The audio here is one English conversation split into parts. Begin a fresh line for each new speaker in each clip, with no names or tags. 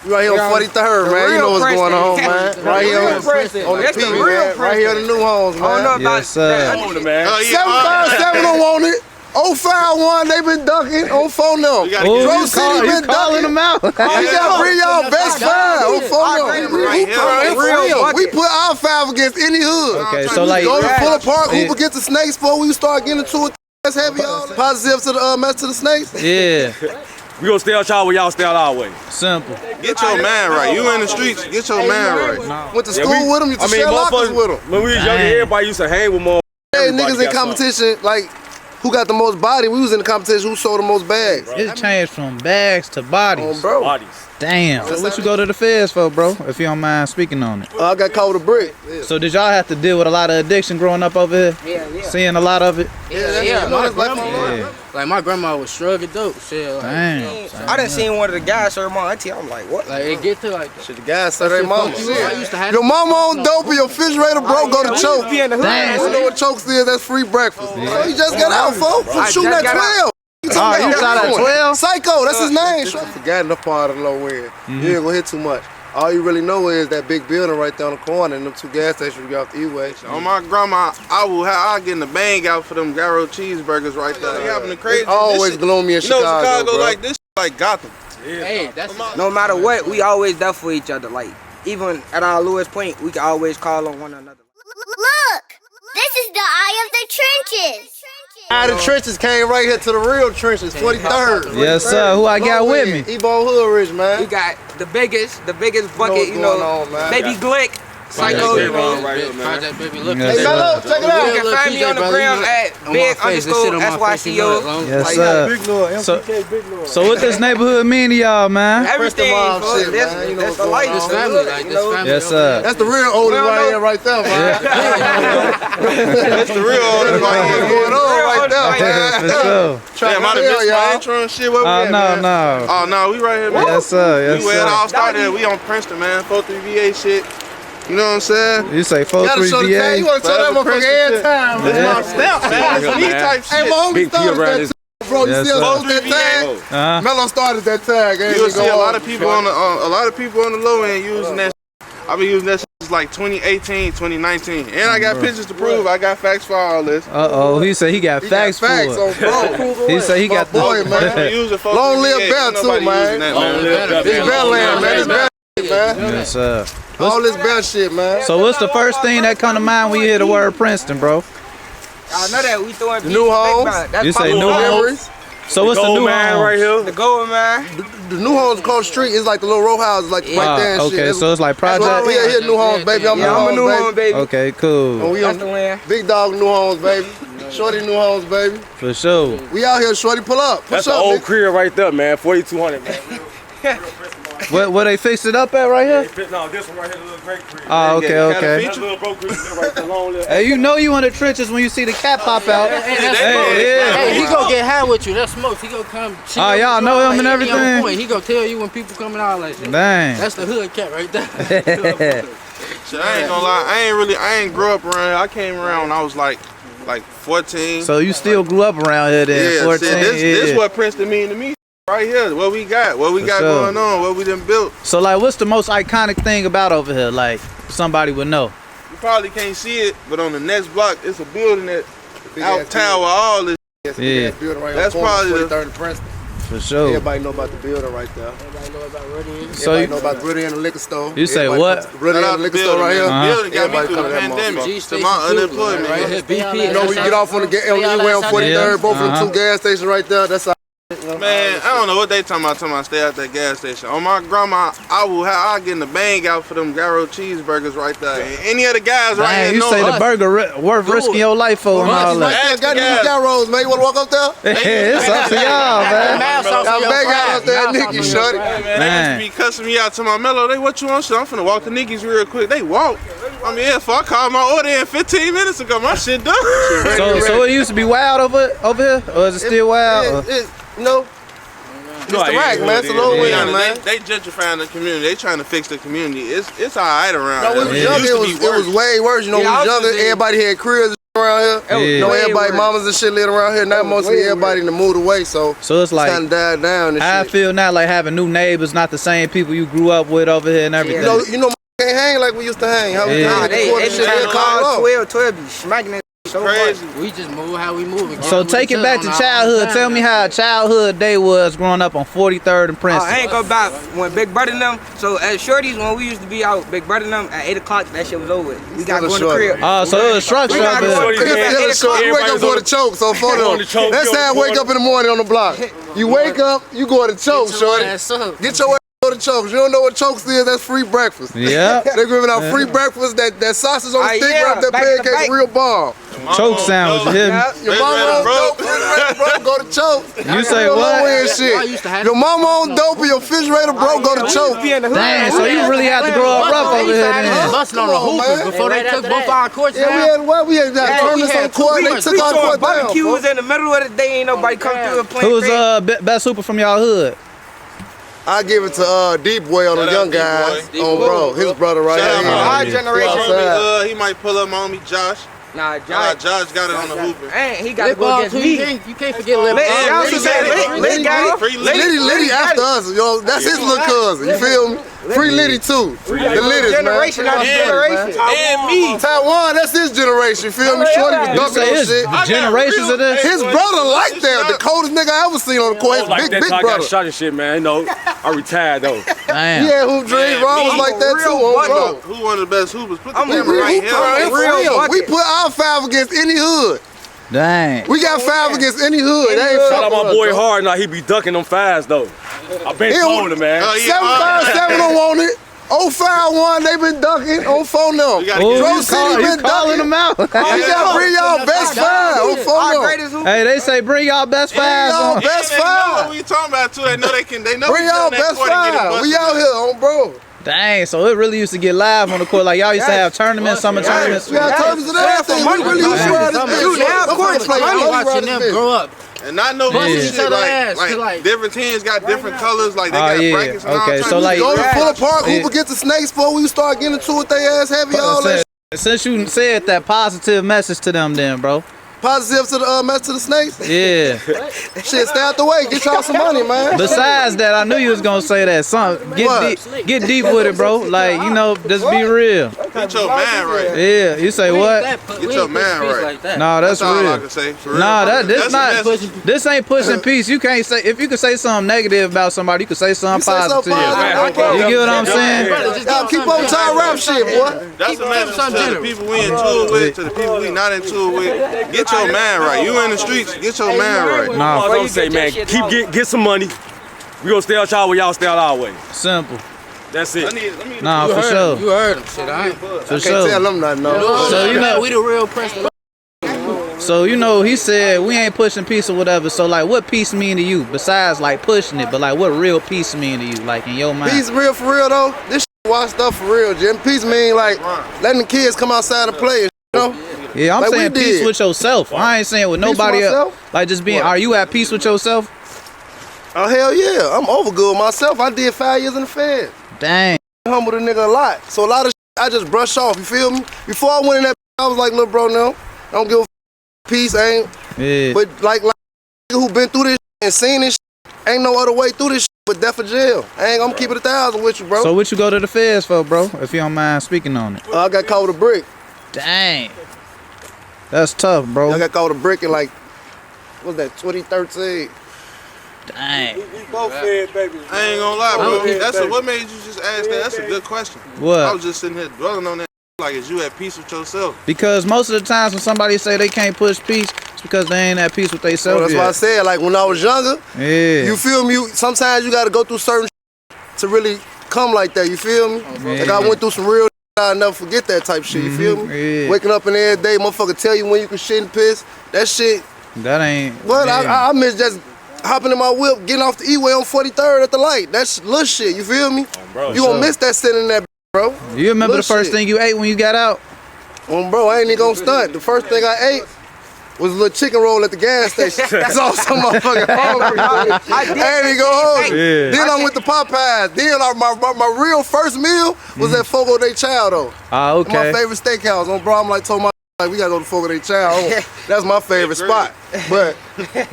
You right here on 43rd, man. You know what's going on, man. Right here on the P, man. Right here in the new homes, man.
Yes, sir.
757 don't want it. 051, they been ducking. 040 them. Dro City been ducking.
Them out.
You gotta bring y'all best five. 040 them. We put our five against any hood.
Okay, so like
go to Fuller Park, hoop against the Snakes before we start getting into it. That's heavy. Positive to the mess to the Snakes.
Yeah.
We gonna stay out y'all way, y'all stay out our way.
Simple.
Get your man right. You in the streets, get your man right.
Went to school with him, used to share lockers with him.
When we was younger, everybody used to hang with more.
Hey, niggas in competition, like, who got the most body? We was in the competition, who sold the most bags.
It changed from bags to bodies.
Bro.
Bodies.
Damn. So what you go to the feds for, bro? If you don't mind speaking on it.
I got caught with a brick.
So did y'all have to deal with a lot of addiction growing up over here?
Yeah.
Seeing a lot of it?
Yeah. Like my grandma was struggling dope. Shit. Like,
Damn.
I done seen one of the guys serve my auntie. I'm like, what? Like it get to like
Shit, the guys serve their mama.
I used to have
Your mama on dope and your refrigerator broke, go to choke.
Damn.
You know what chokes is? That's free breakfast. So you just got out, folks. From shooting at 12.
You shot at 12?
Psycho, that's his name. I forgot enough part of the low end. You ain't gonna hit too much. All you really know is that big building right there on the corner and them two gas stations you got off the E-way.
On my grandma, I get the bang out for them gyro cheeseburgers right there. They having the crazy.
It's always gloomy in Chicago,
Chicago
bro.
like this, like Gotham.
Hey, that's no matter what, we always there for each other. Like even at our lowest point, we can always call on one another.
Look, this is the eye of the trenches.
Out of the trenches came right here to the real trenches, 43rd.
Yes, sir. Who I got with me?
Ebone HoodRich, man.
We got the biggest bucket, you know, baby Glick. Psycho,
right here, man.
Hey, Mello, check it out.
You can find me on the gram at big_SYCO.
Yes, sir. So what this neighborhood mean to y'all, man?
Everything. That's the light.
This family,
Yes, sir.
That's the real oldie right here, right there, man.
That's the real oldie right here.
Going on right there, man.
For sure.
Damn, I done missed my intro and shit. Where we at, man?
No.
Oh, no, we right here, man.
Yes, sir. Yes,
We where it
sir.
all started. We on Princeton, man. 43 VA shit. You know what I'm saying?
You say
You gotta
43
show the tag. You
VA?
wanna show that motherfucker every time, man.
That's my stamp, man. That's me type shit.
Hey, my homie started that tag, bro. You
Yes,
still
sir.
hold that tag? Mello started that tag.
You'll see a lot of people on the low end using that. I've been using that since like 2018, 2019, and I got pictures to prove. I got facts for all this.
He said he got facts for
Facts
it.
on bro.
He said he got the
boy, man. Long live Bear too, man. This Bear land, man. This Bear shit, man.
Yes, sir.
All this Bear shit, man.
So what's the first thing that come to mind when you hear the word Princeton, bro?
I know that we throwing
new homes.
You say new homes? So what's the new
man
homes?
right here?
The gold man.
The new homes across the street is like the little row houses, like right there and shit.
Okay, so it's like project.
We here, new homes, baby. I'm
a new home, baby.
Okay, cool.
And we
That's
on
the land.
Big Dog new homes, baby. Shorty new homes, baby.
For sure.
We out here, Shorty, pull up.
That's
What's
the
up,
old
nigga?
crib right there, man. 4200, man.
Where they fixed it up at right here?
No, this one right here, the little great crib.
Oh, okay.
That little broke crib right there, long little.
Hey, you know you in the trenches when you see the cat pop out.
Hey, he gonna get high with you. That's Smokes. He gonna come.
Oh, y'all know him and everything?
He gonna tell you when people coming out like that.
Dang.
That's the hood cat right there.
Shit, I ain't gonna lie. I ain't grew up around here. I came around when I was like 14.
So you still grew up around here then?
Yeah,
14.
this what Princeton mean to me. Right here, what we got going on, what we done built.
So like, what's the most iconic thing about over here? Like somebody would know.
You probably can't see it, but on the next block, it's a building that out tower all this.
Yeah,
that's probably the
43rd and Princeton.
for sure.
Everybody know about the building right there.
Everybody know about Rudy.
So
Everybody know about Rudy and the liquor store.
You say what?
Rudy and the liquor store right here.
Building got me
Everybody
through the
come to that
pandemic.
motherfucker.
To my unemployment.
Right here, BP.
You know, we get off on the E-way on 43rd, both of them two gas stations right there. That's our
Man, I don't know what they talking about I stay at that gas station. On my grandma, I get the bang out for them gyro cheeseburgers right there. And any of the guys right
Dang,
here
you
know
say the burger worth risking your life for and all that.
got these gyros, man. You wanna walk up there?
Hey, it's up to y'all, man.
Got bang out there, Nicky, shorty.
Man, they just be cussing me out to my mellow. They, what you want? Shit, I'm finna walk to Nicky's real quick. They walk. I mean, if I called my order in 15 minutes ago, my shit done.
So it used to be wild over here, or is it still wild?
No. It's the rack, man. It's a low way, man.
They gentrifying the community. They trying to fix the community. It's all right around.
No, when we was younger, it was way worse. You know, when we was younger, everybody had cribs. around here.
Yeah.
You know,
Way
everybody,
worse.
mamas and shit living around here. Now mostly everybody in the moved away, so
it's like
kind of died down and
I
shit.
feel now like having new neighbors, not the same people you grew up with over here and everything.
You know, can't hang like we used to hang. How we
Yeah.
Nah, they
shit
trying to
call
call
off.
12 be smacking that so
Crazy.
much.
We just move how we move. And
So take it back to childhood. Tell me how a childhood day was growing up on 43rd and
I
Princeton.
ain't gonna about when Big Brother and them. So as shorties, when we used to be out, Big Brother and them at 8 o'clock, that shit was over. We got to go in the
shorty.
crib.
Oh, so it was structure
We gotta
up
go
there.
in the crib at 8
You
o'clock.
wake up
Everybody's
going
on
to choke, so
Going
photo.
to choke,
That's
go
how I
to
wake
choke.
up in the morning on the block. You wake up, you go to choke, shorty. Get your ass go to chokes. You don't know what chokes is? That's free breakfast.
Yeah.
They're giving out free breakfast. That sausage on the stick,
yeah,
wrap that
back to
pancake,
back.
real bomb.
Choke sandwich, you hear me?
Your
Red
mama
Red
on
Bro.
dope, bro, go to choke.
You say
Real
what?
low-end shit.
I used to have
Your mama on dope and your refrigerator broke, go to choke.
Dang, so you really had to grow up rough over here then.
busting on the
Come on,
hoopers
man.
before they took both our courts
Yeah, we
down.
had what? We had tournaments on the court. They took our court down.
Barbecues in the middle of the day, ain't nobody come through and play.
Who's best hooper from y'all hood?
I give it to Deep Boy on the
Shout
young
out Deep
guys.
Boy.
Oh, bro, his brother right
Shout out
here.
my
Our
homie.
generation.
Yeah.
He might pull up my homie Josh.
Nah,
Josh got it on the hooper.
And he got to
Lip
go
ball
against
too.
me.
You can't forget lip
Lit,
ball.
y'all should say Lit got it.
Free Liddy.
Liddy after us, yo. That's his little cousin. You feel me? Free Liddy too. The Liddies,
Generation
man.
after generation.
And me.
Taiwan, that's his generation. You feel me? Shorty was
You
dunking
say
on
it's
shit.
generations of this?
His brother like that. The coldest nigga I ever seen on the court. His
Like
big,
that
big
time I got
brother.
shot and shit, man. You know, I retired though.
Damn.
Yeah, who dream Ron was like that too, on bro.
Who one of the best hoopers? Put the
I'm a
camera right here.
real
We
bucket.
put our 5 against any hood.
Dang.
We got 5 against any hood. They ain't
Shout out
fucking
my
us,
boy
bro.
Hard, now he be ducking them fast though. I been
He
told him, man.
Oh, yeah.
757 don't want it. 051, they been ducking on phone now.
We gotta
Oh,
get
Dro
you
City been
calling
ducking.
them out.
We gotta bring y'all best 5 on phone
Our
now.
greatest hooper.
Hey, they say bring y'all best fives
y'all
on.
best
They know what
5.
we talking about too. They know they can. They know
Bring
we
y'all
on that
best
court and get it
5.
busted.
We out here on bro.
Dang, so it really used to get live on the court. Like y'all used to have tournaments, summer tournaments.
We got tournaments and everything. We really used to ride this bitch.
Now,
I'm
courts
gonna play
money.
money
Watching
around
them
this bitch.
grow up.
And not no
Busting
bullshit
each other ass,
like,
'cause, like-
different teams got different colors. Like they
Oh,
got
yeah.
brackets and all
Okay,
types
so,
of
like-
shit.
Go to Fuller Park,
Yeah.
Hooper get the snakes before we start getting into it. They ass heavy, all that
Since you said that positive message to them, then, bro.
positive to the mess to the snakes.
Yeah.
Shit, stay out the way. Get y'all some money, man.
Besides that, I knew you was gonna say that.
What?
Get deep with it, bro. Like, you know, just be real.
Get your man right.
Yeah. You say what?
Get your man right.
Like that.
No, that's
That's all I
real.
can say. For real.
Nah, this
That's the
not.
message.
This ain't pushing peace. You can't say if you could say something negative about somebody, you could say something
say something
positive.
positive.
You get what I'm saying?
Y'all keep on trying rap shit, boy.
That's the message to the people we in tour with, to the people we not in tour with. Get your man right. You in the streets, get your man right.
Nah,
I was gonna say, man, get some money. We gonna stay out y'all way, y'all stay out our way.
simple.
That's it.
Nah, for sure.
You heard him. Shit, I ain't.
For
Can't tell
sure.
them nothing, no.
So you know,
we the real Princeton.
so you know, he said we ain't pushing peace or whatever. So like, what peace mean to you besides like pushing it? But like, what real peace mean to you? Like in your mind?
Peace real for real though. This shit washed up for real, Jim. Peace mean like letting the kids come outside and play, you know?
Yeah, I'm
Like we
saying peace
did.
with yourself. I ain't saying with
Peace with
nobody else.
myself?
Like just being.
What?
Are you at peace with yourself?
Oh hell yeah, I'm over good with myself. I did 5 years in the Fed.
Dang.
Humble the nigga a lot. So a lot of shit I just brush off, you feel me? Before I went in that I was like, little bro, no. I don't give a peace, ain't.
Yeah.
But like nigga who been through this and seen this ain't no other way through this but death or jail. I ain't gonna keep it 1,000 with you, bro.
So what you go to the feds for, bro? If you don't mind speaking on it.
I got caught with a brick.
Dang. That's tough,
I
bro.
got caught with a brick in like, what was that, 2013?
Dang.
Both fed, baby.
I ain't gonna lie, bro. What made you just ask that? That's a good question.
What?
I was just sitting here dwelling on that. Like, is you at peace with yourself?
Because most of the times when somebody say they can't push peace, it's because they ain't at peace with
So
themselves
that's why I said, like when I was younger,
Yeah.
you feel me? Sometimes you gotta go through certain to really come like that, you feel me? Like I went through some real I'll never forget that type shit, you feel me?
Yeah.
Waking up in every day, motherfucker tell you when you can shit and piss. That shit,
That ain't.
but
yeah.
I miss just hopping in my whip, getting off the E-way on 43rd at the light. That's little shit, you feel me?
Bro,
You gonna miss that sitting in that, bro.
You remember the
little
first
shit.
thing you ate when you got out?
Bro, I ain't even gonna stunt. The first thing I ate was a little chicken roll at the gas station. That's all some motherfucking hungry. I ain't even go hungry.
Yeah.
Then I went to Popeyes. Then my real first meal was at Fogo de Chao though.
Ah,
My
okay.
favorite steakhouse. Bro, I'm like told my like we gotta go to Fogo de Chao. That's my favorite spot. But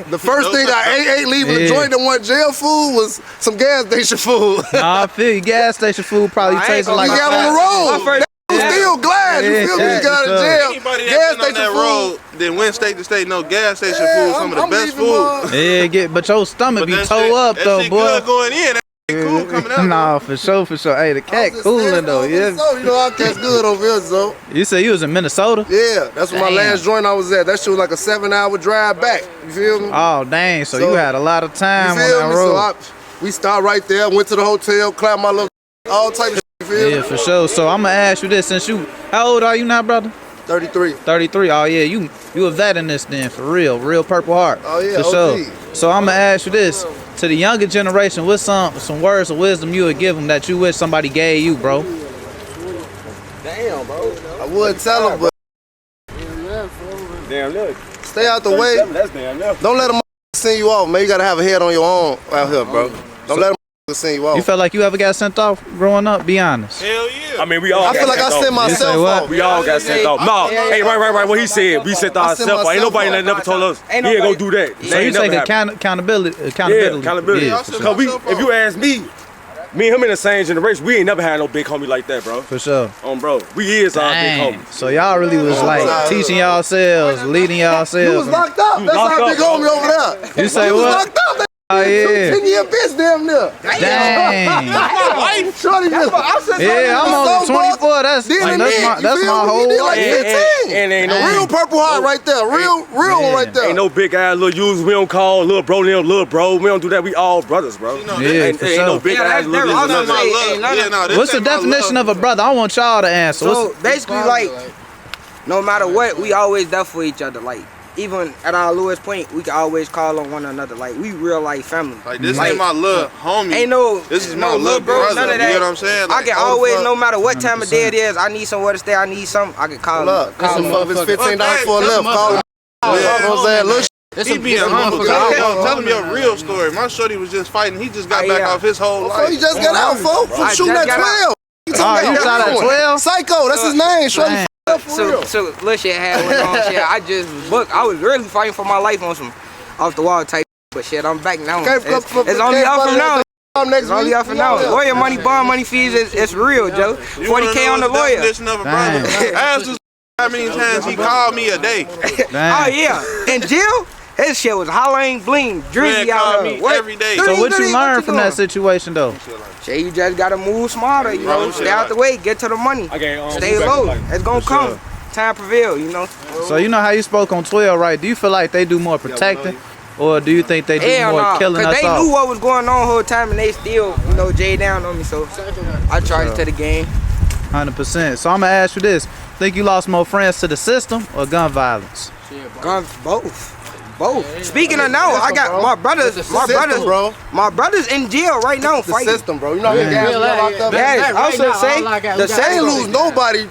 the first thing I ate leaving the joint that went jail food was some gas station food.
Nah, I feel you. Gas station food probably tastes like.
We got on the road. Still glad you feel me. You got out of jail.
Anybody
Gas
that's been on
station
that
food.
road, then went state to state, no gas station food, some of the best food.
Yeah, but your stomach be toe up
that
though,
shit
boy.
good going in. That shit cool coming out.
Nah, for sure. Hey, the cat cooling though. Yeah.
You know our cat's good over here, so.
You said you was in Minnesota?
Yeah, that's where my last joint I was at. That shit was like a 7-hour drive back. You feel me?
Oh dang! So you had a lot of time on that road.
So we stopped right there, went to the hotel, clapped my little all type of shit. You feel me?
Yeah, for sure. So I'm gonna ask you this: since how old are you now, brother?
33.
33. Oh yeah, you a vet in this then, for real Purple Heart.
Oh yeah,
for sure. So I'm gonna ask you this: to the younger generation, what's some words of wisdom you would give them that you wish somebody gave you, bro?
Damn, bro.
I would tell them, but
Damn, look.
stay out the way.
That's damn look.
Don't let them send you off, man. You gotta have a head on your own out here, bro. Don't let them send you off.
You felt like you ever got sent off growing up? Be honest.
Hell yeah.
I mean, we all.
I feel like I sent myself off.
We all got sent off. No, hey, right. What he said, we sent ourselves off. Ain't nobody that never told us he ain't gonna do that.
So you take accountability.
Yeah, accountability.
Yeah, for
Cause
sure.
if you ask me and him in the same generation, we ain't never had no big homie like that, bro.
For sure.
Bro, we is our big
Dang.
homie.
So y'all really was like teaching yourselves, leading
You
yourselves.
was locked up. That's
locked
our big
up,
homie over there.
You say
You was
what?
locked up.
Oh yeah.
10-year bitch damn near.
Dang.
Shorty just.
Yeah, I'm only 24. That's my whole
like
life.
15.
And ain't no
Real Purple Heart right there. Real one right there.
Ain't no big ass little users. We don't call little bro, little bro. We don't do that. We all brothers, bro.
Yeah,
ain't
for
no
sure.
big ass little users.
What's the definition of a brother? I want y'all to answer.
So basically, like, no matter what, we always there for each other. Like, even at our lowest point, we can always call on one another. Like, we real life family.
Like, this ain't my little homie.
Ain't no,
This is
no
my little brother.
none of
You
that.
get what I'm saying?
I
Like,
can always, no matter what time of day it is, I need somewhere to stay, I need something, I can call
Look,
him. Call him.
it's $15 for a lift. Call him. You know what I'm saying? Look,
He be a humble guy. Tell him your real story. My shorty was just fighting. He just got back off his whole life.
he just got out, folks. From shooting at 12.
You shot at 12?
Psycho, that's his name. Shorty
So little shit had went on. Shit, I just booked. I was really fighting for my life on some off the wall type. But shit, I'm back now. It's only up from now. It's only up from now. Lawyer money, bond money fees, it's real, Joe. 40K on the lawyer.
Ask this how many times he called me a day.
Oh yeah, in jail. His shit was hollering bling, drizzy out
me
there.
every day.
So what you learned from that situation though?
Shit, you just gotta move smarter, you know. Stay out the way, get to the money. Stay low. It's gonna come. Time prevail, you know.
So you know how you spoke on 12, right? Do you feel like they do more protecting, or do you think they do more killing us
they
off?
knew what was going on the whole time, and they still, you know, Jay down on me. So I charged to the game.
100%. So I'm gonna ask you this: think you lost more friends to the system or gun violence?
Guns, both. Speaking of now, I got my brothers in jail right now
The
fighting.
system, bro. You know how many guys locked up?
Yeah, I was gonna say
We ain't lose nobody.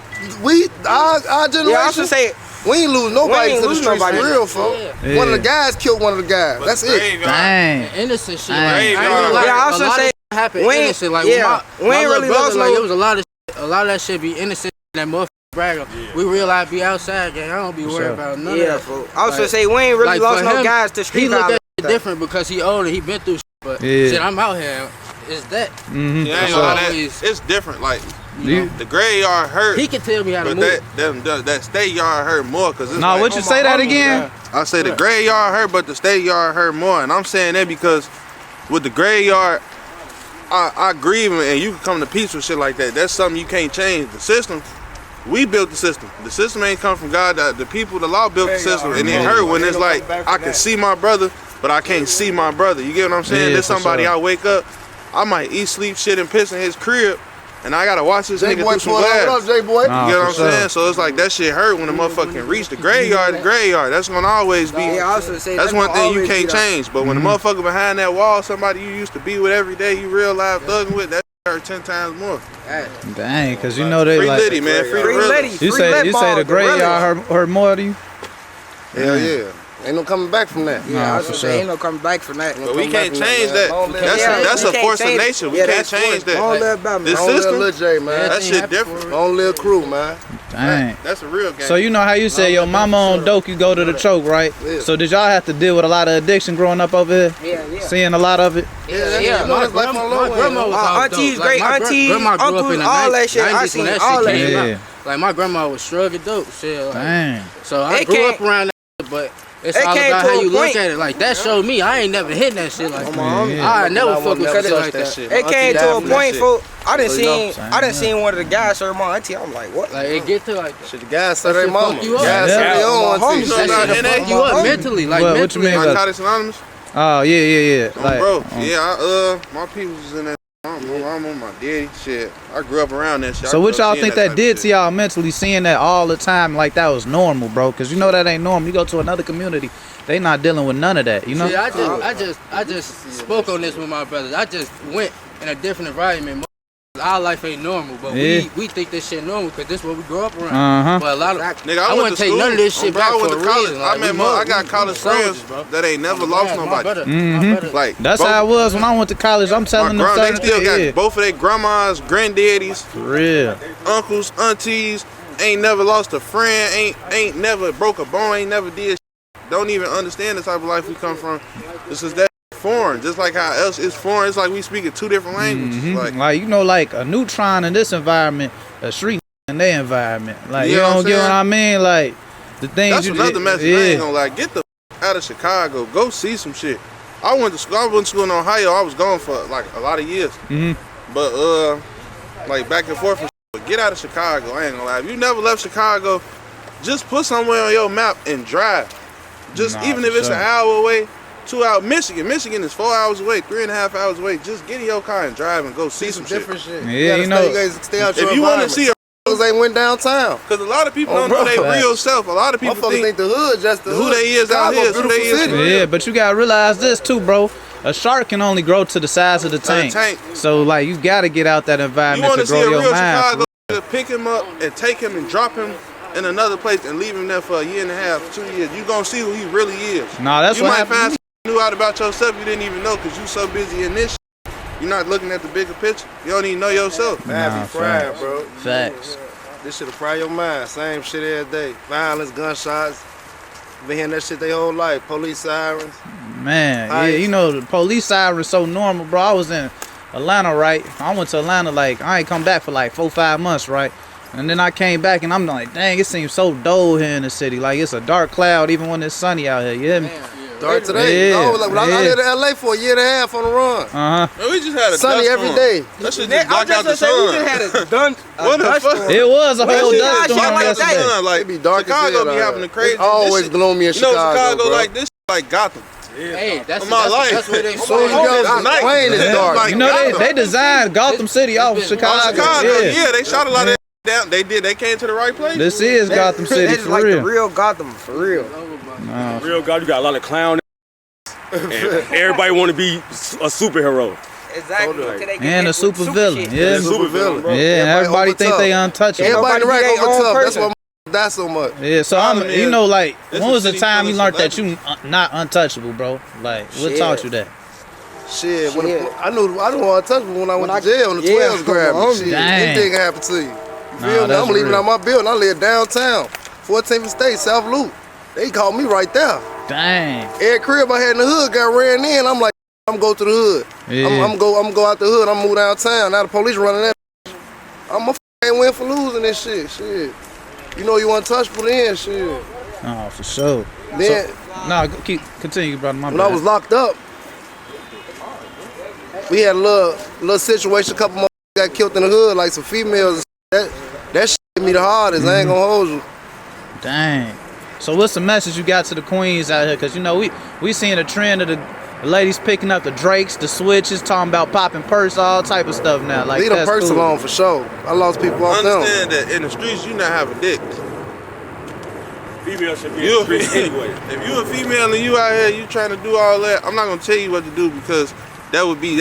Our generation.
Yeah, I was gonna say
we ain't lose nobody
ain't
to the
lose
streets
nobody.
for real, folks.
Yeah.
One of the guys killed one of the guys. That's it.
Dang.
Innocent shit.
Dang.
I ain't gonna
Yeah,
lie.
I was
A
gonna
lot
say,
of shit happened
we ain't-
innocent. Like
yeah,
my
we ain't
little
really
brother,
lost
like
no-
it was a lot of that shit be innocent. That motherfucker brag. We realize be outside, gang. I don't be worried about none of that.
folks. I was gonna say we ain't really
Like,
lost
for
no
him,
guys to street
He look
violence.
at it different because he older. He been through shit. But
Yeah.
shit, I'm out here. Is that?
Mm-hmm.
Yeah, ain't gonna lie, that- it's different. Like, the graveyard hurt.
He can tell me how to
But
move.
that state yard hurt more because it's
Nah,
like,
what you say that again?
I say the graveyard hurt, but the state yard hurt more. And I'm saying that because with the graveyard, I grieve and you can come to peace with shit like that. That's something you can't change. The system, we built the system. The system ain't come from God. The people, the law built the system. And it hurt when it's like, I can see my brother, but I can't see my brother. You get what I'm saying?
Yeah,
There's
for
somebody
sure.
I wake up, I might eat, sleep, shit, and piss in his crib. And I gotta watch this nigga
J-Boy,
through some
what
glass.
up, J-Boy?
Nah,
You get what
for
I'm
sure.
saying? So it's like that shit hurt when the motherfucker can reach the graveyard. The graveyard, that's gonna always be.
Yeah, I was gonna say
That's one thing you can't change. But when
Mm-hmm.
the motherfucker behind that wall, somebody you used to be with every day, you real life thugging with, that hurt 10 times more.
Dang, cause you know they
Free
like.
Liddy, man. Free the
Free
realest.
Liddy.
You say the graveyard hurt more to you?
Hell yeah. Ain't no coming back from that.
Yeah, I was
for
gonna say
sure.
ain't no coming back from that.
But we can't change that.
Yeah,
That's
we
a
can't
force of
change it.
nature. We
Yeah,
can't
that's
change
force. Don't
that.
live by me.
This
Long live
system,
Lil J, man.
that shit different.
Long live crew, man.
Dang.
That's a real game.
So you know how you said your mama on dope, you go to the choke, right?
Yeah.
So did y'all have to deal with a lot of addiction growing up over here?
Yeah.
Seeing a lot of it?
Yeah.
My grandma was all
aunties,
dope.
great
Like,
aunties,
grandma grew up
uncles,
in the
all that shit.
90s
I
when
seen
that
all
shit
that
came
shit.
Yeah.
out. Like my grandma was struggling dope shit. Like,
Dang.
so I
It
grew up
came-
around that, but it's
it
all
came
about
to
how
a
you look
point-
at it. Like that showed me I ain't never hit that shit like that.
Yeah.
I never fuck with shit like that.
It came to a point, for I done
Same
seen one of the guys serve my auntie. I'm like, what?
Like it get to like
Shit, the guys say their mama.
fuck you up.
Guys say
Yeah.
their own
My
auntie.
homies
know
that
about
shit
NA?
fuck you up mentally. Like
What you
mentally.
mean?
Narcotics Anonymous?
Oh, yeah. Like,
Bro, yeah, my people was in that. My mama, my daddy, shit. I grew up around that shit.
so
I
what
grew up
y'all
seeing
think that
type
did
of
to y'all mentally, seeing that all the time like that was normal, bro? Because you know that ain't normal. You go to another community, they not dealing with none of that, you know?
See, I just spoke on this with my brothers. I just went in a different environment. Our life ain't normal, but
Yeah.
we think this shit normal because this is what we grew up around.
Uh-huh.
But a lot of
Nigga,
I
wouldn't
wouldn't take none of this shit
bro,
back
I went
for
to
a
college.
reason.
I
Like,
met
we
I got
we
college
soldiers,
friends
bro.
that ain't never lost
My
nobody.
brother,
Mm-hmm.
my brother.
Like
That's
both-
how it was when I went to college. I'm telling them
they
certain
still got
things.
both of their grandmas, granddaddies,
For real.
uncles, aunties. Ain't never lost a friend. Ain't never broke a bone. Ain't never did. Don't even understand the type of life we come from. This is that foreign. Just like how else it's foreign. It's like we speak in two different languages.
Like, you know, like a neutron in this environment, a street in their environment. Like,
You
you
know what
don't
I'm
get what
saying?
I mean? Like, the things
That's
you
another message. I
Yeah.
ain't gonna lie. Get the out of Chicago. Go see some shit. I went to school in Ohio. I was gone for like a lot of years. But like back and forth. But get out of Chicago. I ain't gonna lie. If you never left Chicago, just put somewhere on your map and drive. Just even if it's an hour away, 2 hours. Michigan is 4 hours away, 3.5 hours away. Just get in your car and drive and go see some
Different shit.
Yeah, you know.
You guys stay out your
If you want to see,
Motherfuckers ain't went downtown.
because a lot of people
Oh,
don't know
bro.
their real self. A lot of people
Motherfuckers think the hood just the
who
hood.
they is out
Chicago,
here is who they
beautiful
is.
city.
Yeah, but you gotta realize this too, bro. A shark can only grow to the size of the tank.
tank.
So like you gotta get out that
You
environment
want
to
to see
grow
a
your
real
mind.
Chicago to pick him up and take him and drop him in another place and leave him there for a year and a half, 2 years. You gonna see who he really is.
Nah, that's
you
what
might
happened.
find something new out about yourself you didn't even know because you so busy in this. You're not looking at the bigger picture. You don't even know yourself.
Man,
Nah,
be fried,
facts.
bro.
Facts.
This shit'll fry your mind. Same shit every day. Violence, gunshots. Been hearing that shit their whole life. Police sirens.
Man, yeah,
Ice.
you know the police siren's so normal, bro. I was in Atlanta, right? I went to Atlanta like I ain't come back for like 4-5 months, right? And then I came back and I'm like, dang, it seems so dull here in the city. Like it's a dark cloud even when it's sunny out here. You hear me?
Dark today.
Yeah,
I lived in LA for a year and a half on the run.
Uh-huh.
Man, we just had a
Sunny
dust
every
storm.
day.
That shit
Man,
just blocked out the sun.
we just had
What the
dust
fuck?
storm.
It was a whole
shit,
dust
shit
storm
like that.
yesterday.
Like,
It be dark as
Chicago
hell
be
out
having
here.
the crazy.
It's always
this
gloomy in
shit, you know,
Chicago, bro.
like this, like Gotham.
Hey, that's
my life.
That's where they
Soon as you
Oh,
get
it's night.
Wayne is
Yeah.
dark.
Like
You know
Gotham.
they designed Gotham City off of Chicago.
Yeah, they shot a lot of that down. They did. They came to the right place.
This is Gotham City
That's
for
like
real.
the real Gotham, for real.
Real God, you got a lot of clown. And everybody want to be a superhero.
Exactly.
And a super villain. Yeah.
Super villain, bro.
Yeah, and everybody
over
think
tough.
they untouchable.
Everybody
Everybody
right
be their
over
own
tough. That's
person.
why die so much.
Yeah, so
Problem
you
is,
know, like,
this
when
a
was the
city
time
full
you
of
learned that you not untouchable, bro? Like, what
Shit.
taught you that?
Shit, when
Shit.
I knew untouchable when I went to jail and the
yeah,
12s grabbed me.
homie.
Shit,
Dang.
anything can happen to you. You
Nah,
feel me?
that's
I'm leaving
real.
out my building. I live downtown, 14th State, South Loop. They called me right there.
Dang.
Every crib I had in the hood got ran in. I'm like, I'm go to the hood.
Yeah.
I'm go out the hood. I'm move downtown. Now the police running that. I'm a ain't win for losing this shit. Shit. You know you untouchable then. Shit.
Oh, for sure.
Then
No, continue, brother. My
when I
bad.
was locked up, we had a little situation. A couple more got killed in the hood, like some females. That shit hit me the hardest. I ain't gonna hold you.
Dang. So what's the message you got to the queens out here? Because, you know, we seeing a trend of the ladies picking up the Drakes, the switches, talking about popping purse, all type of stuff now. Like,
Leave them
that's
purse
cool.
alone for sure. I lost people off them.
Understand that in the streets you not have a dick.
Female should be
You
in
a
the streets anyway.
If you a female and you out here, you trying to do all that, I'm not gonna tell you what to do because that would be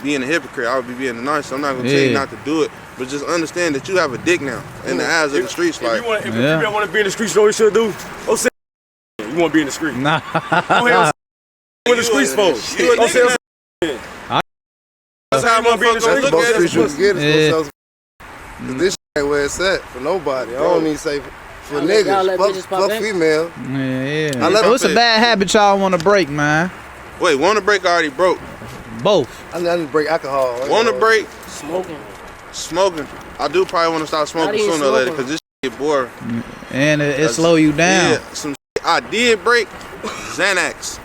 being a hypocrite. I would be being a narcissist. I'm not gonna tell you
Yeah.
not to do it, but just understand that you have a dick now in the eyes of the streets.
If
Like,
a
Yeah.
female want to be in the streets, you know what you should do? Oh, say you want to be in the street.
Nah.
Go ahead. What the streets for?
you a
Don't say
nigga now. That's how
You wanna be in the
motherfuckers
street?
look
Both
at
streets
it.
you can get it.
Yeah.
This ain't where it's at for nobody. I don't even say for
Y'all let
niggas.
bitches pop
Fuck
in?
female.
Yeah.
I let
What's
them
a bad habit y'all want to break, man?
Wait, want to break already broke.
Both.
I need to break alcohol.
Want to break
Smoking.
I do probably want to stop smoking
Not even
sooner or later
smoking.
because this shit get boring.
And it slow you down.
Yeah, some shit I did break. Xanax.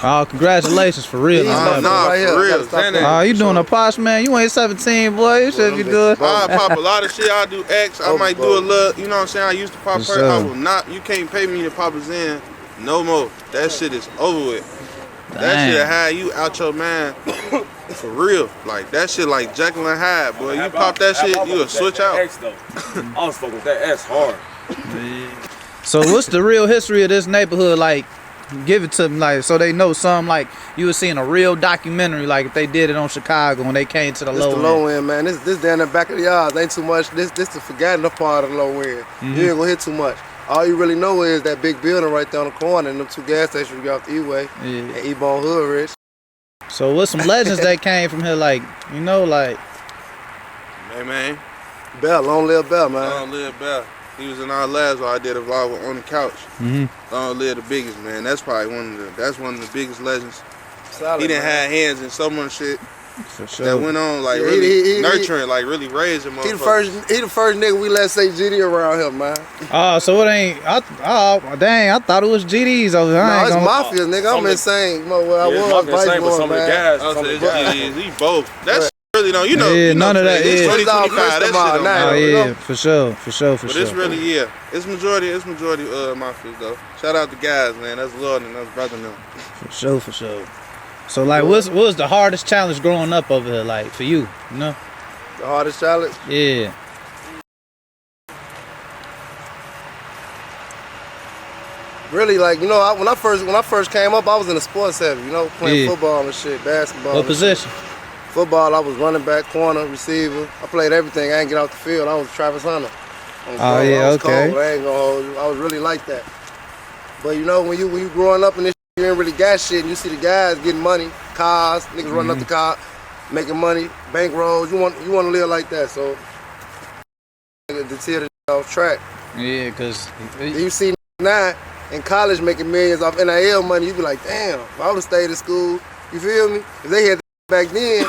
Oh, congratulations for real.
Nah,
Nah,
right here.
for real.
Gotta stop
Xanax.
that.
Oh, you doing a posh, man? You ain't 17, boy. You should be good.
I pop a lot of shit. I do X. I might do a little. You know what I'm saying? I used to pop
For
her.
sure.
I will not. You can't pay me to pop a Zen no more. That shit is over with. That
Dang.
shit had you out your man for real. Like that shit like Jekyll and Hyde, boy. You pop that shit, you'll switch out.
X, though. I was fucking with that X hard.
So what's the real history of this neighborhood like? Give it to them, like, so they know something, like you were seeing a real documentary, like if they did it on Chicago when they came to the
This
low
the
end.
low end, man. This down the back of the yards. Ain't too much. This the forgotten part of the low end. You ain't gonna hit too much. All you really know is that big building right there on the corner and them two gas stations you got off the E-way and Ebone HoodRich.
So what's some legends that came from here, like, you know, like
Hey man,
Bell, long live Bell, man.
Long live Bell. He was in our labs while I did a vlog with on the couch. Long live the biggest, man. That's probably one of the biggest legends.
Solid,
He done
man.
had hands in so much shit
for
that
sure.
went on, like
Yeah,
really
he-
nurturing, like really raising
He the
motherfuckers.
first nigga we let say GD around here, man.
Oh, so it ain't. Dang! I thought it was GDs over here. I
No,
ain't
it's
gonna,
mafias, nigga. I'm insane. Where I
Yeah,
was,
it's
vice
same, but
lord,
some of the
man.
guys.
Oh,
Some
so
of the guys.
he both. That's really don't. You know.
Yeah,
you know
none of that,
It's
yeah.
2025. That shit don't
Nah,
matter.
Oh
you
yeah,
know?
for sure.
But it's really It's majority mafias though. Shout out to guys, man. That's Lord and that's brother now.
for sure. So like, what was the hardest challenge growing up over here, like for you? You know?
The hardest challenge.
Yeah.
Really, like, you know, when I first came up, I was in the sports heavy, you know, playing
Yeah.
football and shit, basketball.
What
and
position?
shit. Football, I was running back, corner, receiver. I played everything. I ain't get off the field. I was Travis Hunter.
Oh, yeah,
I was
okay.
Cold. I ain't gonna hold you. I was really like that. But you know, when you growing up in this, you ain't really got shit. And you see the guys getting money, cars, niggas running up the car, making money, bankrolls. You want to live like that. So, to tear the off track.
Yeah, cause
You see now in college making millions off NIL money, you be like, damn, if I would have stayed in school, you feel me? If they had that back then,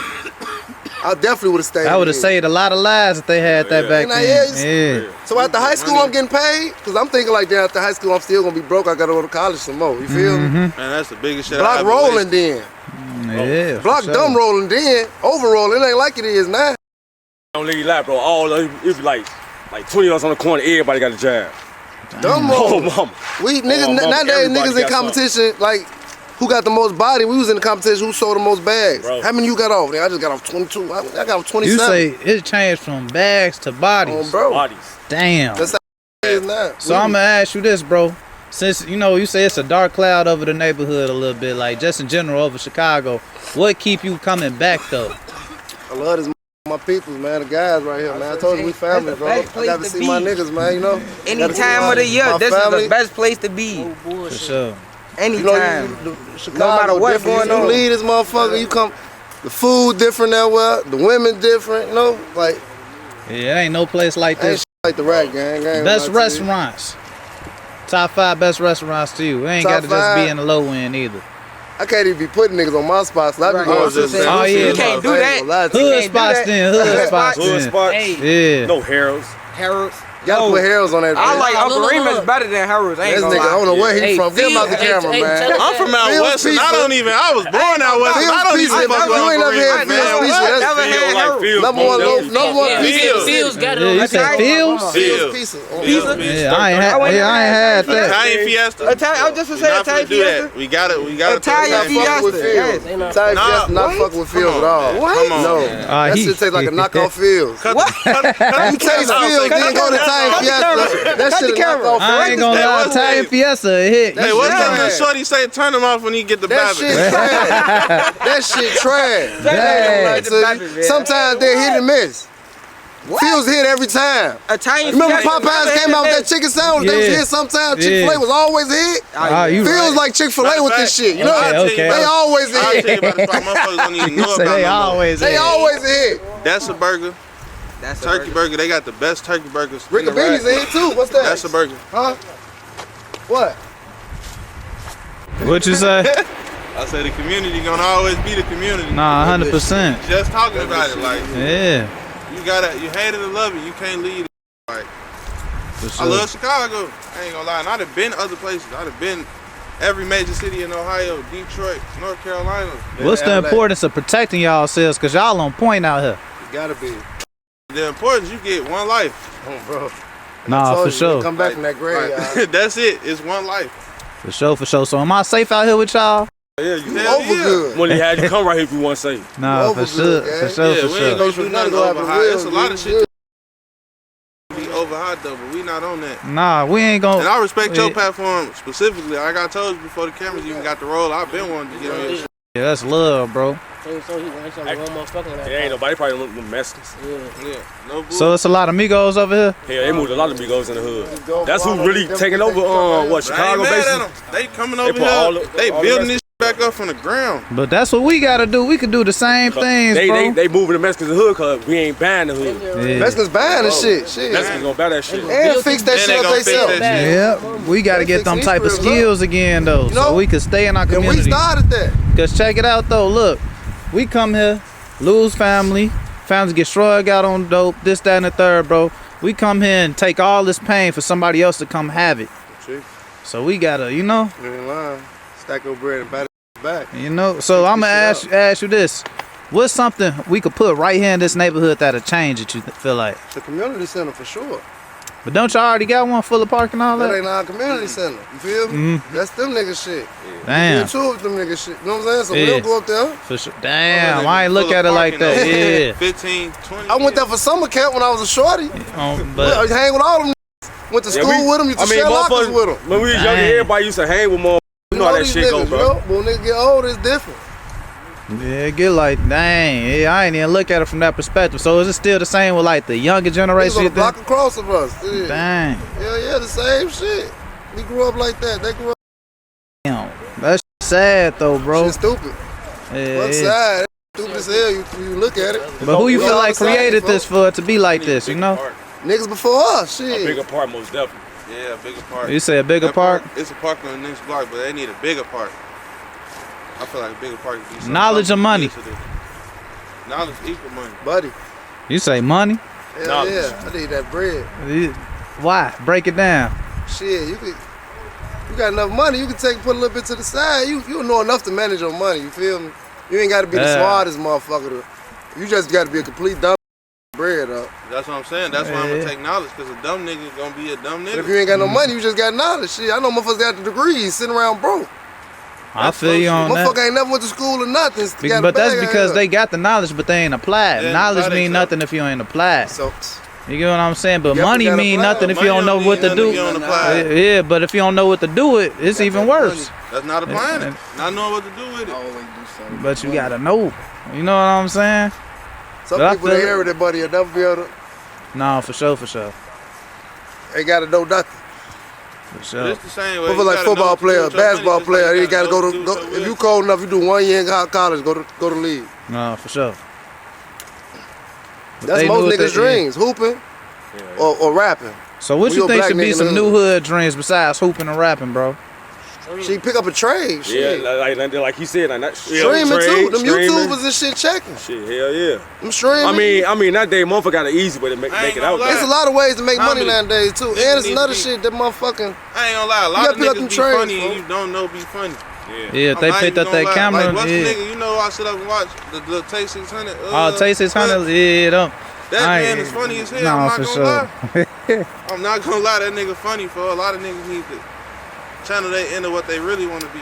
I definitely would have stayed.
I would have
in.
saved a lot of lives if they had that back
NIL,
then. Yeah.
So after high school, I'm getting paid? Because I'm thinking like, damn, after high school, I'm still going to be broke. I got to go to college some more. You feel me?
Man, that's the biggest shit. I
Block
ever
rolling
wasted.
then.
Yeah. for
Block
sure.
dumb rolling then. Over rolling. It ain't like it is now.
Don't leave you lie, bro. It be like 20 of us on the corner. Everybody got a job.
Dumb
Oh,
rolling.
mama.
We niggas,
mama,
nowadays
everybody
niggas in
got
competition, like, who got the most body? We was in the competition, who sold the most bags?
Bro.
How many you got off? I just got off 22. I got off 27.
You say it changed from bags to bodies.
Oh, bro.
Bodies.
Damn.
That's how it is now.
So I'm gonna ask you this, bro. Since you say it's a dark cloud over the neighborhood a little bit, like just in general over Chicago, what keep you coming back though?
I love this my peoples, man, the guys right here, man. I told you we family, bro. I
Best place
got to
to
see
be.
my niggas, man, you know.
Any
Gotta see
time
my-
of the year,
my
this is
family.
the best place to be.
For sure.
You know,
Anytime.
Chicago,
No matter what's
different.
going
You
on.
leave this motherfucker, you come, the food different that well, the women different, you know, like,
Yeah, it ain't no place like
ain't
this.
shit like the Rat Gang. I ain't
Best
gonna lie to you.
restaurants. Top 5 best restaurants to you. It ain't
Top
got to just be
5?
in the low end either.
I can't even be putting niggas on my spots. I be
Right.
going to
Oh, yeah.
You can't do that.
Hood
can't do
spots
that.
then. Hood
Hood
spots
spots.
Hood
then.
spots.
Hey,
Yeah.
No Harold's.
Harold's.
Y'all put Harold's on that.
I
bitch.
like
Look,
Uncle
look,
Remus
look.
better than Harold's. I ain't
This
gonna
nigga, I don't
lie.
know where he
Hey,
from. Get him out the
Phil,
camera,
hey,
man.
tell us
I'm from out
Phil's
west, and I
Pizza.
don't even. I was born out west, and I don't
Phil's
even
Pizza.
fuck
You
with
ain't
Uncle
never had
Remus,
Phil's
man.
Pizza.
What?
That's
Never had
Feel like
Harold's.
Phil's
number one
most
loaf,
definitely.
number one
Yeah,
pizza.
Phil's got it
Yeah,
on
you
my
said
side.
Phil's?
Phil's Pizza.
Pizza?
Yeah, I ain't had that.
Italian Fiesta.
I was just
We
gonna say
not finna
Italian
do that.
Fiesta.
We got it. We got it.
Italian
Fuck with
Fiesta.
Phil's.
Yes.
They not-
Italian
Nah,
Fiesta not
what?
fucking with Phil's at all.
What?
No. That
he-
shit tastes like a knockoff Phil's.
Cut
What?
You taste Phil's, then go to Italian Fiesta. That shit is knockoff.
I ain't gonna lie,
what's
Italian
that?
Fiesta a hit.
That
Hey, what's
shit
that little
trash.
shorty say? Turn him off when he get the
That shit
babbit.
trash. That shit trash.
Dang.
Sometimes they hit and miss. Phil's hit every time.
Italian
Remember
Fiesta.
Popeyes came out with that chicken sandwich? They was
Yeah.
hit sometimes.
Yeah.
Chick-fil-A was always a hit.
Ah, you
Phil's
right.
like Chick-fil-A with this shit. You know?
Okay.
They always a
I'll tell you
hit.
about the spot. Motherfuckers don't even
You
know
say
about
they
no more.
always
They
hit.
always a hit.
That's a burger.
That's a
Turkey burger. They got the best turkey burgers.
Rick
in the
Beanie's in here too. What's that?
That's a burger.
Huh? What?
What you say?
I say the community gonna always be the community.
Nah, 100%.
Just talking about it, like
Yeah.
you hate it or love it. You can't leave it. Like
For
I
sure.
love Chicago. I ain't gonna lie. And I'd have been other places. I'd have been every major city in Ohio, Detroit, North Carolina.
What's the importance of protecting y'all selves? Cause y'all on point out here.
You gotta be.
The importance you get one life.
Oh, bro.
Nah, for sure.
Come back from that grave.
Like, that's it. It's one life.
For sure, for sure. So am I safe out here with y'all?
Yeah,
You
you
over good.
when they had you come right here if you want to say.
Nah,
over
for sure,
good,
for
gang.
sure,
Yeah,
for
we ain't
sure.
gonna do nothing
Go
over
have a
high.
real
It's a lot of
good.
shit be over high though, but we not on that.
Nah, we ain't gonna.
And I respect your
Yeah.
platform specifically. Like I told you before the cameras even got the roll, I've been wanting to get on your shit.
Yeah, that's love, bro.
So he wants one more fucking like
It ain't nobody probably look the Mexicans.
Yeah, no bull.
So it's a lot of Migos over here.
Hell, they moved a lot of Migos in the hood. That's who really taking over what,
I ain't
Chicago
mad at
basically?
them. They coming over
put all
here.
the-
They
all the
building
rest-
this shit back up from the ground.
But that's what we gotta do. We could do the same things, bro.
They moving the Mexicans in the hood cause we ain't buying the hood.
Yeah.
Mexicans buying this shit. Shit.
Mexicans gonna buy that shit.
And fix that
And
shit
they
up
gonna fix
themselves.
that shit.
Yeah, we gotta get them type of skills again though,
You know?
so we can stay in our
And we
community.
started that.
Cause check it out though, look, we come here, lose families get struck out on dope, this, that, and the third, bro. We come here and take all this pain for somebody else to come have it.
True.
So we gotta, you know,
You ain't lying. Stack your bread and bat it back.
So I'm gonna
Fix it
ask you this. What's something we could put right here in this neighborhood that'll change it, you feel like?
The community center for sure.
But don't y'all already got one full of parking and all
That
that?
ain't our community center. You feel me? That's them niggas shit.
Damn.
We true with them niggas shit. You know what I'm saying? So
Yeah.
we don't go up there.
For sure. Damn,
Full
I ain't look
of
at it like
parking,
that.
though.
Yeah.
15, 20.
I went there for summer camp when I was a shorty. I
But
hang with all them niggas. Went to school with them. Used to share lockers with them.
When we was younger,
Dang.
everybody used to hang with more. You know how that
these
shit go,
niggas,
bro.
You know? But when niggas get older, it's different.
yeah, get like, dang. Yeah, I ain't even look at it from that perspective. So is it still the same with like the younger
Niggas
generation?
on
you
the block
think?
across of us. Yeah.
Dang.
Yeah, the same shit. We grew up like that. They grew up
Damn. That's sad though, bro.
shit stupid.
Yeah,
One
yeah.
side, stupid as hell. You look at it.
But who you
We
feel
all
like
the same,
created
folks.
this for it to be like this, you know?
Niggas before us,
A
shit.
bigger part, most definitely.
Yeah, bigger park.
You say a bigger
That
park?
It's a park on the next block, but they need a bigger park. I feel like a bigger park would be something.
Knowledge or money?
Knowledge equal money.
Buddy.
You say money?
Hell
Knowledge.
yeah. I need that bread.
Why? Break it down.
Shit, you got enough money, you can put a little bit to the side. You know enough to manage your money, you feel me? You ain't gotta be the
Yeah.
smartest motherfucker. You just gotta be a complete dumb bread up.
That's what I'm saying. That's why I'm
Yeah.
gonna take knowledge, because a dumb nigga gonna be a dumb
But if
nigga.
you ain't got no money, you just got knowledge. Shit, I know motherfuckers got the degrees sitting around broke.
I feel you on that.
Motherfucker ain't never went to school or nothing. got a
But that's
bag out
because
here.
they got the knowledge, but they ain't applied.
Yeah,
Knowledge
apply
mean
themselves.
nothing if you ain't applied.
So,
You get what I'm saying? But
You
money
gotta
mean
apply.
nothing if you
Money
don't know
don't
what
mean
to
nothing if
do.
you don't apply it.
Yeah, but if you don't know what to do with, it's even worse.
That's not applying it.
And-
Not knowing what to do with it.
But you gotta know. You know what I'm saying?
some
But I
people
feel
they
it.
hear their buddy will never be able to.
No, for sure, for sure.
They gotta know nothing.
For
But
sure.
it's the same way.
But for
You
like
gotta know
football
what to do
player,
with your money,
basketball
just like
player,
you
you gotta
know
go
what
to
do
go,
with your
if you
will.
cold enough, you do 1 year in college, go to league.
No, for sure. But
That's
they
most
knew what
niggas'
they-
dreams, hooping or rapping.
So what
When
you
you a
think
black
should be
nigga in
some
the
new
hood.
hood dreams besides hooping and rapping, bro?
She pick up a trade,
Yeah,
shit.
like he said, like that.
Streaming too. Them YouTubers and shit checking.
Shit, hell yeah.
Them streaming.
I mean, that day motherfucker got an easy way to make
I ain't
it
gonna
out
lie.
there.
There's a lot of ways to make money
Comedy.
nowadays too. And
Niggas
it's
need
another
to be-
shit that motherfucking.
I ain't gonna lie. A
You
lot
gotta
of
pick up
niggas
them
be
trades,
funny and
bro.
you don't know be funny.
Yeah, if they
I'm not
picked
even
up that
gonna lie.
camera,
Like, what's the
yeah.
nigga? You know, I sit up and watch the Tay 600.
Oh, Tay 600, yeah, don't.
That
I
man
ain't-
is funny as hell.
Nah,
I'm not
for
gonna
sure.
lie. I'm not gonna lie. That nigga funny for a lot of niggas need to channel they into what they really want to be.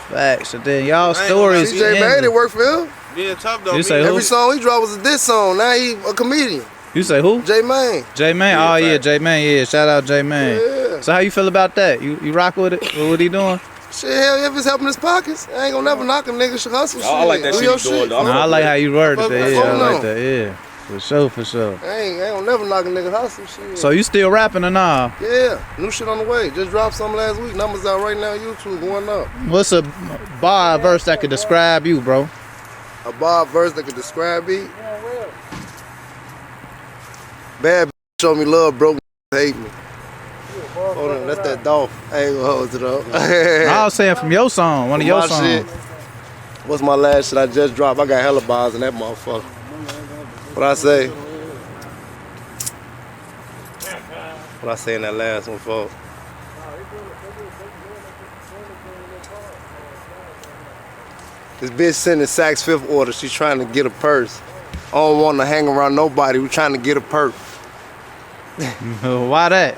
Facts. And then y'all
I ain't gonna
stories.
lie,
CJ Bain,
endless.
it worked for him.
Being tough though.
You
me,
say who?
Every song he dropped was a diss song. Now he a comedian.
You say who?
J Main.
J Man.
Yeah,
Oh yeah,
facts.
J Man. Yeah, shout out J Man.
Yeah.
So how you feel about that? You rock with it? What he doing?
Shit, hell, if it's helping his pockets, I ain't gonna never knock a nigga. Should hustle shit.
I like that
Do
shit
your
you doing, though.
bro.
Nah, I like how you worded
fuck
that.
with
Yeah, I
phone
like
on.
that. Yeah, for sure, for sure.
I ain't gonna never knock a nigga hustle shit.
So you still rapping or nah?
Yeah, new shit on the way. Just dropped some last week. Numbers out right now. YouTube going up.
What's a bar verse that could describe you, bro?
A bar verse that could describe me. Bad show me love, broke hate me. Hold on, that's that Dolph. I ain't gonna hold it up.
I was saying from your song, one of your songs.
Shit. What's my last shit I just dropped? I got hella bars in that motherfucker. What I say? What I say in that last one, folks? This bitch sending Saks fifth order. She's trying to get a purse. I don't want to hang around nobody. We trying to get a purse.
Why that?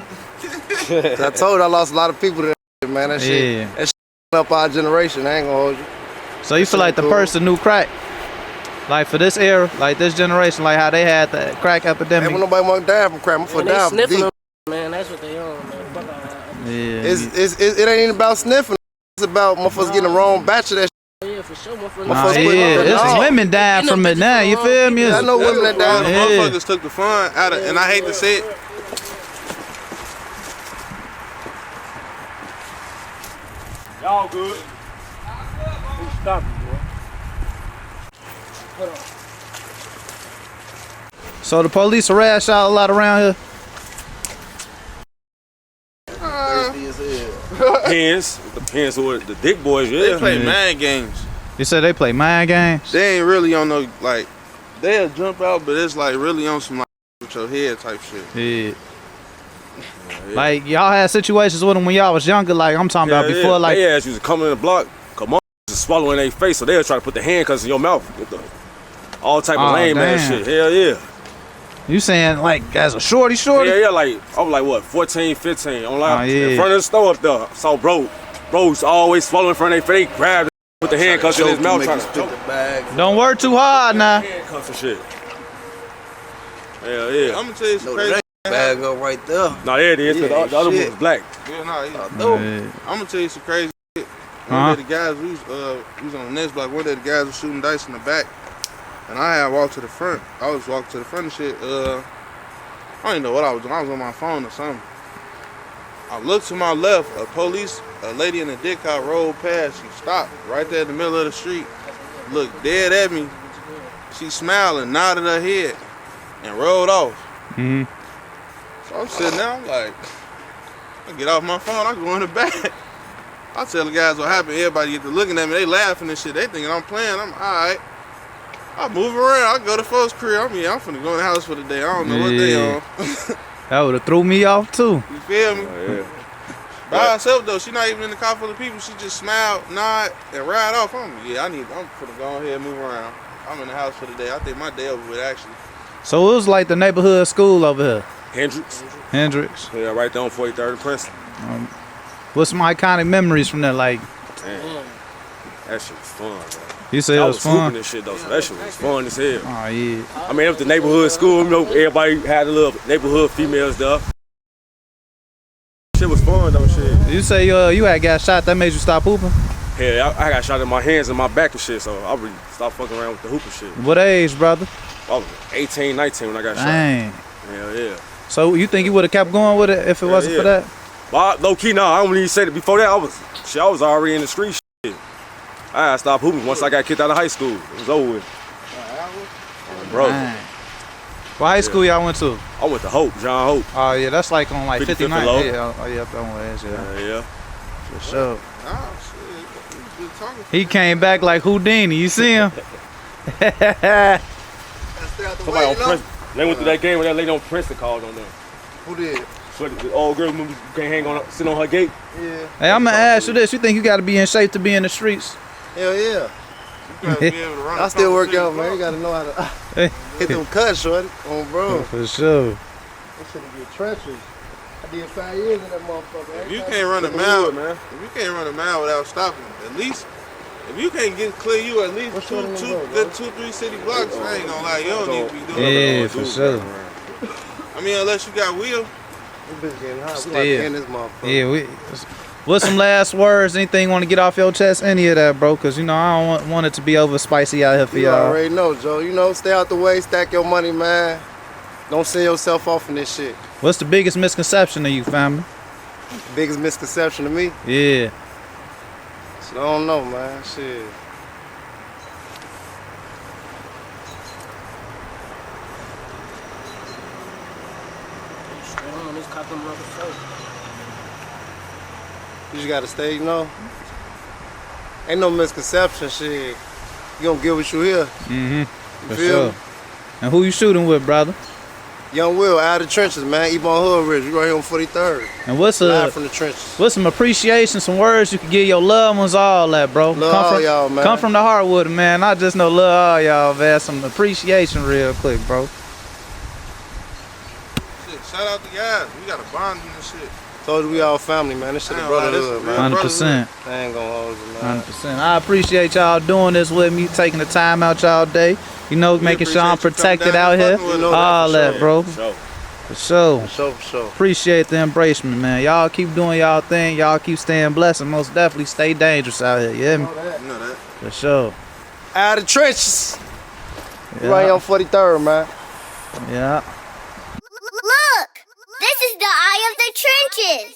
I told you I lost a lot of people to that shit, man. That shit up our generation. I ain't gonna hold you.
So you feel like the purse the new crack? Like for this era, like this generation, like how they had the crack epidemic.
Ain't nobody want to die from crack. I'm for die from deep.
Man, that's what they on, man. Fuck all that.
It ain't even about sniffing. It's about motherfuckers getting the wrong batch of that shit.
Yeah, for sure.
It's women dying from it now. You feel me?
I know women that die.
Motherfuckers took the fun out of, and I hate to say it.
Y'all good?
Stop it, boy.
So the police harass y'all a lot around here?
Depends who the dick boys, yeah.
They play mind games.
You said they play mind games?
They ain't really on no, like, they'll jump out, but it's like really on some like with your head type shit.
Yeah. Like y'all had situations with them when y'all was younger, like I'm talking about before, like
they ass used to come in the block, come on, just swallowing their face, so they'll try to put the handcuffs in your mouth. All type of lame ass shit. Hell yeah.
You saying like as a shorty?
Yeah, like I was like what, 14, 15, on like in front of the store up there. So bro's always swallowing in front of their face, grabbed put the handcuffs in his mouth, trying to choke the bag.
Don't work too hard now.
Handcuffs and shit. Hell yeah.
I'm gonna tell you some crazy.
Bag up right there.
No, there it is. The other one was black.
Yeah, nah,
Yeah.
I'm gonna tell you some crazy shit. One of the guys, we was on the next block. One of the guys was shooting dice in the back, and I had walked to the front. I was walking to the front and shit. I don't even know what I was doing. I was on my phone or something. I looked to my left. A lady in a dick car rolled past. She stopped right there in the middle of the street. Looked dead at me. She smiled and nodded her head and rolled off. So I'm sitting there, I'm like, I get off my phone, I go in the back. I tell the guys what happened, everybody get to looking at me, they laughing and shit, they thinking I'm playing, I'm alright. I move around, I go to folks' crib, I'm finna go in the house for the day, I don't know what they on.
That would've threw me off too.
You feel me?
Oh, yeah.
By herself though, she not even in the car full of people, she just smiled, nod, and ride off. I'm finna go ahead and move around. I'm in the house for the day, I think my day over with actually.
So it was like the neighborhood school over here.
Hendrix. Yeah, right there on 43rd and Princeton.
What's some iconic memories from there? Like,
damn, that shit was fun, bro.
You said it was fun?
This shit though, so that shit was fun as hell.
Oh yeah.
I mean, it was the neighborhood school. You know, everybody had a little neighborhood female stuff. Shit was fun though, shit.
You say you had got shot, that made you stop hooping?
Yeah, I got shot in my hands and my back and shit, so I really stopped fucking around with the hooping shit.
What age, brother?
I was 18, 19 when I got
Dang.
shot. Hell yeah.
So you think you would have kept going with it if it wasn't for that?
Well, low key, no, I don't even say that. Before that, I was already in the street shit. I stopped hooping once I got kicked out of high school. It was over with. Bro.
Dang. What high school y'all went to?
I went to Hope, John Hope.
Oh yeah, that's like on like 59.
Below.
Yeah, oh yeah, up that way.
Yeah.
For sure.
Oh, shit. Good talking.
He came back like Houdini. You see him?
Somebody on Princeton. They went through that game where that lady on Princeton called on them.
Who did?
So the old girl you can't sit on her gate.
Yeah.
Hey, I'm gonna ask you this. You think you gotta be in shape to be in the streets?
Hell yeah. I still work out, man. You gotta know how to hit them cuts, shorty. Oh, bro.
For sure.
That shit get treacherous. I did 5 years in that motherfucker.
If you can't run a mile, man. If you can't run a mile without stopping, at least, if you can't clear you at least two, 3 city blocks, I ain't gonna lie, you don't need to be doing that.
Yeah, for sure.
I mean, unless you got wheel.
This bitch getting hot. We about to end this motherfucker.
Yeah, what's some last words? Anything you want to get off your chest? Any of that, bro? Because, you know, I don't want it to be over spicy out here for
You
y'all.
already know, Joe. You know, stay out the way, stack your money, man. Don't send yourself off in this shit.
What's the biggest misconception of you, family?
Biggest misconception of me?
Yeah.
So I don't know, man. Shit.
just cut them motherfuckers.
You just gotta stay, you know. Ain't no misconception, shit. You gonna get what you hear.
For sure. And who you shooting with, brother?
Young Will, out of the trenches, man. Ebone HoodRich. We right here on 43rd.
And what's
live from the trenches.
What's some appreciation, some words you can give your loved ones, all that, bro?
Love all y'all, man.
Come from the heart with it, man. I just know love all y'all, man. Some appreciation real quick, bro.
Shit, shout out to guys. We got a bond in this shit.
Told you we all family, man. This shit is brotherhood, man.
100%.
I ain't gonna hold you, man.
100%. I appreciate y'all doing this with me, taking the time out y'all day. You know, making sure I'm protected out here. All that, bro. For sure.
For sure, for sure.
Appreciate the embracement, man. Y'all keep doing y'all thing. Y'all keep staying blessed, and most definitely stay dangerous out here. You hear me?
You know that.
For sure.
Out of the trenches.
Yeah.
Right here on 43rd, man.
Yeah.
Look, this is the eye of the trenches.